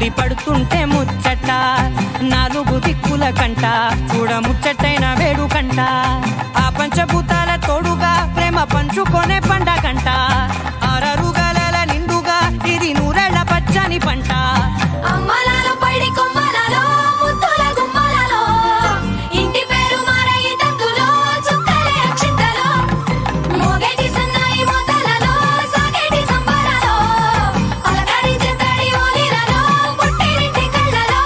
ముడి పడుతుంటే ముచ్చట నాలుగు దిక్కుల కంట చూడ ముచ్చటైన వేడుకంట ఆ పంచభూతాల తోడుగా ప్రేమ పంచుకొనే పండగంట ఆరరుగల నిండుగా ఇది నూరెళ్ళ పచ్చని పంట అమ్మలాలో పడి కొమ్మలలో ముద్దుల గుమ్మలలో ఇంటి పేరు మారయి తందులో చుక్కలే అక్షింతలో మోగేటి సన్నాయి మోతలలో సాగేటి సంబరాలో అలకరించే తడి ఓలిలలో పుట్టినింటి కళ్ళలో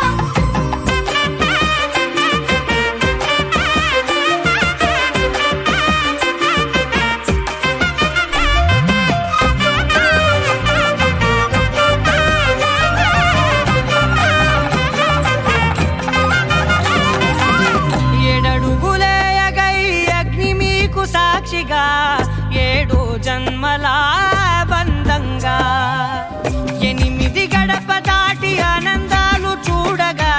ఏడడుగులేయగై అగ్ని మీకు సాక్షిగా 7 జన్మల బంధంగా 8 గడప దాటి ఆనందాలు చూడగా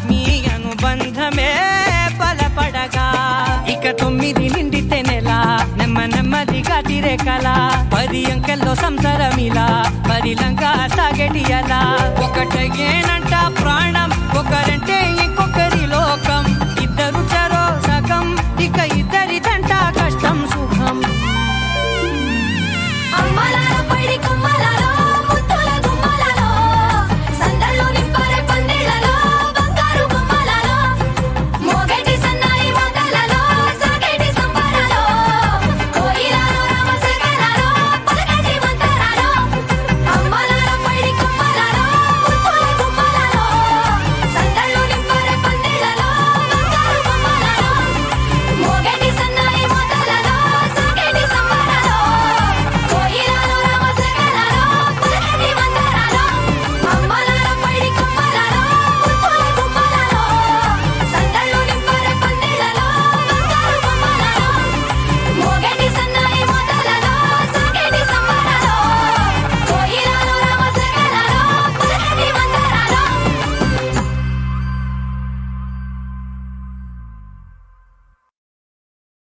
మీ అనుబంధమే బలపడగా ఇక 9 నిండితే నెల నెమ్మదిగా తిరేకల 10 అంకెల్లో సంసారమిలా పరిలంగా సాగేటి అలా ఒకటేనంట ప్రాణం ఒకరంటే